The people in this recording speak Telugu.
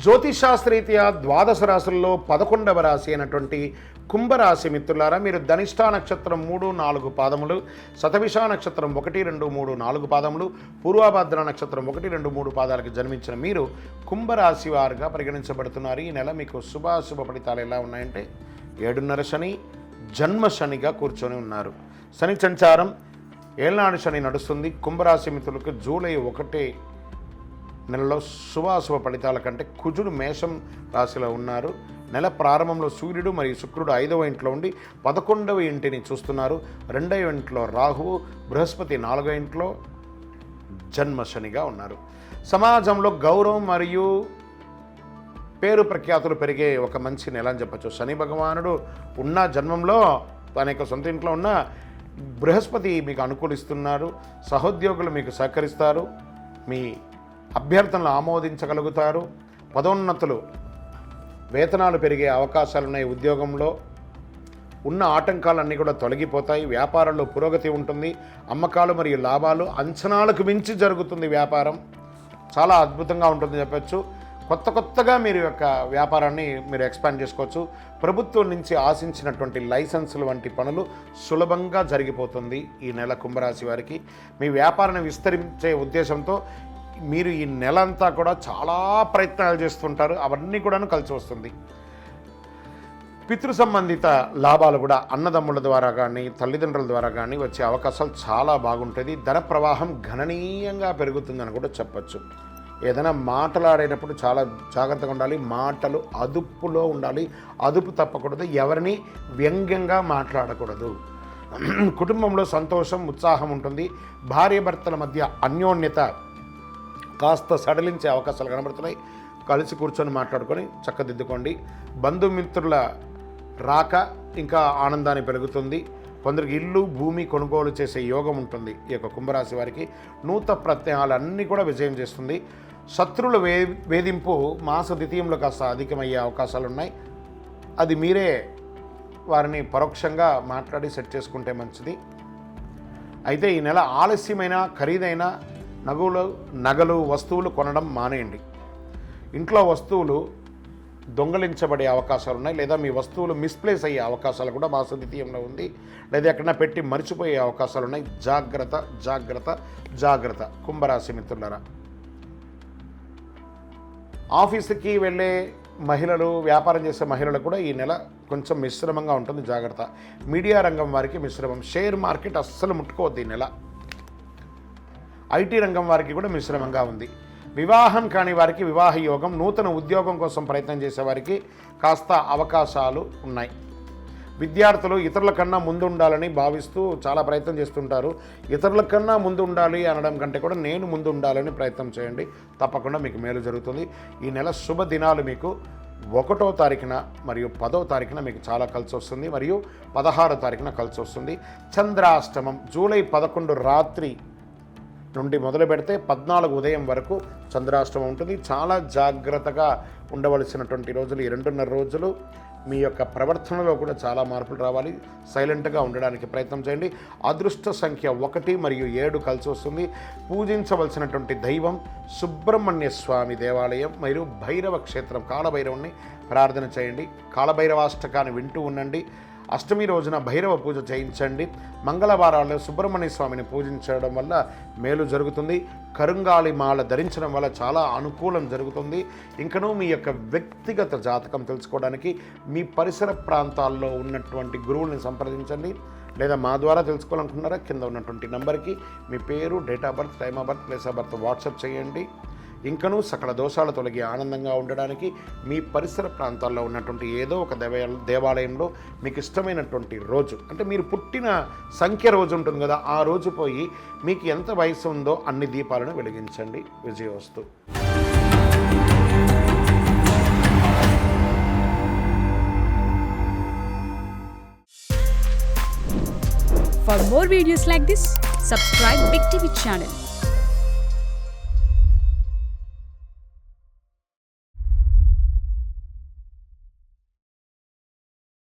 జ్యోతిషాస్త్రరీత్యా ద్వాదశ రాశుల్లో 11వ రాశి అయినటువంటి కుంభరాశి మిత్రులారా, మీరు ధనిష్ఠా నక్షత్రం 3, 4 పాదములు, శతభిష నక్షత్రం 1, 2, 3, 4 పాదములు, పూర్వభద్ర నక్షత్రం 1, 2, 3 పాదాలకు జన్మించిన మీరు కుంభరాశి వారుగా పరిగణించబడుతున్నారు. ఈ నెల మీకు శుభాశుభ ఫలితాలు ఎలా ఉన్నాయంటే 7.5 శని, జన్మ శనిగా కూర్చొని ఉన్నారు. శని సంచారం ఏళ్ళనాడు శని నడుస్తుంది. కుంభరాశి మిత్రులకు జూలై 1 నెలలో శుభాశుభ ఫలితాల కంటే కుజుడు మేషం రాశిలో ఉన్నారు. నెల ప్రారంభంలో సూర్యుడు మరియు శుక్రుడు 5వ ఇంట్లో ఉండి 11వ ఇంటిని చూస్తున్నారు. 2వ ఇంట్లో రాహువు, బృహస్పతి 4వ ఇంట్లో జన్మ శనిగా ఉన్నారు. సమాజంలో గౌరవం మరియు పేరు ప్రఖ్యాతులు పెరిగే ఒక మంచి నెల అని చెప్పచ్చు. శని భగవానుడు ఉన్న జన్మంలో తన యొక్క సొంత ఇంట్లో ఉన్న బృహస్పతి మీకు అనుకూలిస్తున్నారు. సహోద్యోగులు మీకు సహకరిస్తారు. మీ అభ్యర్థనలు ఆమోదించగలుగుతారు. పదోన్నతులు, వేతనాలు పెరిగే అవకాశాలున్నాయి. ఉద్యోగంలో ఉన్న ఆటంకాలన్నీ కూడా తొలగిపోతాయి. వ్యాపారంలో పురోగతి ఉంటుంది. అమ్మకాలు మరియు లాభాలు అంచనాలకు మించి జరుగుతుంది. వ్యాపారం చాలా అద్భుతంగా ఉంటుంది చెప్పచ్చు. కొత్తగా మీరు యొక్క వ్యాపారాన్ని మీరు ఎక్స్పాండ్ చేసుకోవచ్చు. ప్రభుత్వం నుంచి ఆశించినటువంటి లైసెన్సులు వంటి పనులు సులభంగా జరిగిపోతుంది ఈ నెల కుంభరాశి వారికి. మీ వ్యాపారాన్ని విస్తరించే ఉద్దేశంతో మీరు ఈ నెల అంతా కూడా చాలా ప్రయత్నాలు చేస్తుంటారు. అవన్నీ కూడాను కలిసి వస్తుంది. పితృ సంబంధిత లాభాలు కూడా అన్నదమ్ముల ద్వారా కానీ తల్లిదండ్రుల ద్వారా కానీ వచ్చే అవకాశాలు చాలా బాగుంటుంది. ధన ప్రవాహం గణనీయంగా పెరుగుతుందని కూడా చెప్పచ్చు. ఏదైనా మాట్లాడేటప్పుడు చాలా జాగ్రత్తగా ఉండాలి. మాటలు అదుపులో ఉండాలి. అదుపు తప్పకూడదు. ఎవరిని వ్యంగ్యంగా మాట్లాడకూడదు. కుటుంబంలో సంతోషం, ఉత్సాహం ఉంటుంది. భార్యాభర్తల మధ్య అన్యోన్యత కాస్త సడలించే అవకాశాలు కనబడుతున్నాయి. కలిసి కూర్చొని మాట్లాడుకొని చక్కదిద్దుకోండి. బంధుమిత్రుల రాక ఇంకా ఆనందాన్ని పెరుగుతుంది. కొందరికి ఇల్లు, భూమి కొనుగోలు చేసే యోగం ఉంటుంది. ఈ యొక్క కుంభరాశి వారికి నూతన ప్రత్యయాలు అన్నీ కూడా విజయం చేస్తుంది. శత్రువుల వేధింపు మాస ద్వితీయంలో కాస్త అధికమయ్యే అవకాశాలు ఉన్నాయి. అది మీరే వారిని పరోక్షంగా మాట్లాడి సెట్ చేసుకుంటే మంచిది. అయితే ఈ నెల ఆలస్యమైన ఖరీదైన నగలు వస్తువులు కొనడం మానేయండి. ఇంట్లో వస్తువులు దొంగలించబడే అవకాశాలు ఉన్నాయి. లేదా మీ వస్తువులు మిస్ప్లేస్ అయ్యే అవకాశాలు కూడా మాస ద్వితీయంలో ఉంది. లేదా ఎక్కడన్నా పెట్టి మర్చిపోయే అవకాశాలు ఉన్నాయి. జాగ్రత్త జాగ్రత్త జాగ్రత్త కుంభరాశి మిత్రులారా. ఆఫీసుకి వెళ్ళే మహిళలు, వ్యాపారం చేసే మహిళలు కూడా ఈ నెల కొంచెం మిశ్రమంగా ఉంటుంది. జాగ్రత్త. మీడియా రంగం వారికి మిశ్రమం. షేర్ మార్కెట్ అస్సలు ముట్టుకోవద్దు ఈ నెల. ఐటీ రంగం వారికి కూడా మిశ్రమంగా ఉంది. వివాహం కాని వారికి వివాహ యోగం. నూతన ఉద్యోగం కోసం ప్రయత్నం చేసేవారికి కాస్త అవకాశాలు ఉన్నాయి. విద్యార్థులు ఇతరుల కన్నా ముందు ఉండాలని భావిస్తూ చాలా ప్రయత్నం చేస్తుంటారు. ఇతరుల కన్నా ముందు ఉండాలి అనడం కంటే కూడా నేను ముందు ఉండాలని ప్రయత్నం చేయండి. తప్పకుండా మీకు మేలు జరుగుతుంది. ఈ నెల శుభ దినాలు మీకు 1వ తారీఖున మరియు 10వ తారీఖున మీకు చాలా కలిసి వస్తుంది. మరియు 16వ తారీఖున కలిసి వస్తుంది. చంద్రాష్టమం జూలై 11 రాత్రి నుండి మొదలు పెడితే 14 ఉదయం వరకు చంద్రాష్టమం ఉంటుంది. చాలా జాగ్రత్తగా ఉండవలసినటువంటి రోజులు ఈ 2.5 రోజులు. మీ యొక్క ప్రవర్తనలో కూడా చాలా మార్పులు రావాలి. సైలెంట్గా ఉండడానికి ప్రయత్నం చేయండి. అదృష్ట సంఖ్య 1 మరియు 7 కలిసి వస్తుంది. పూజించవలసినటువంటి దైవం సుబ్రహ్మణ్య స్వామి దేవాలయం మరియు భైరవ క్షేత్రం కాలభైరవుని ప్రార్థన చేయండి. కాలభైరవాష్టకాన్ని వింటూ ఉండండి. అష్టమి రోజున భైరవ పూజ చేయించండి. మంగళవారాల్లో సుబ్రహ్మణ్య స్వామిని పూజించడం వల్ల మేలు జరుగుతుంది. కరుంగాళి మాల ధరించడం వల్ల చాలా అనుకూలం జరుగుతుంది. ఇంకనూ మీ యొక్క వ్యక్తిగత జాతకం తెలుసుకోవడానికి మీ పరిసర ప్రాంతాల్లో ఉన్నటువంటి గురువుల్ని సంప్రదించండి. లేదా మా ద్వారా తెలుసుకోవాలనుకున్నారా కింద ఉన్నటువంటి నంబర్కి మీ పేరు, date of birth, time of birth, place of birth WhatsApp చేయండి. ఇంకనూ సకల దోషాలు తొలగి ఆనందంగా ఉండడానికి మీ పరిసర ప్రాంతాల్లో ఉన్నటువంటి ఏదో ఒక దేవాలయంలో మీకు ఇష్టమైనటువంటి రోజు, అంటే మీరు పుట్టిన సంఖ్య రోజు ఉంటుంది కదా, ఆ రోజు పోయి మీకు ఎంత వయసు ఉందో అన్ని దీపాలను వెలిగించండి. విజయోస్తు. For more videos like this, subscribe Big TV channel.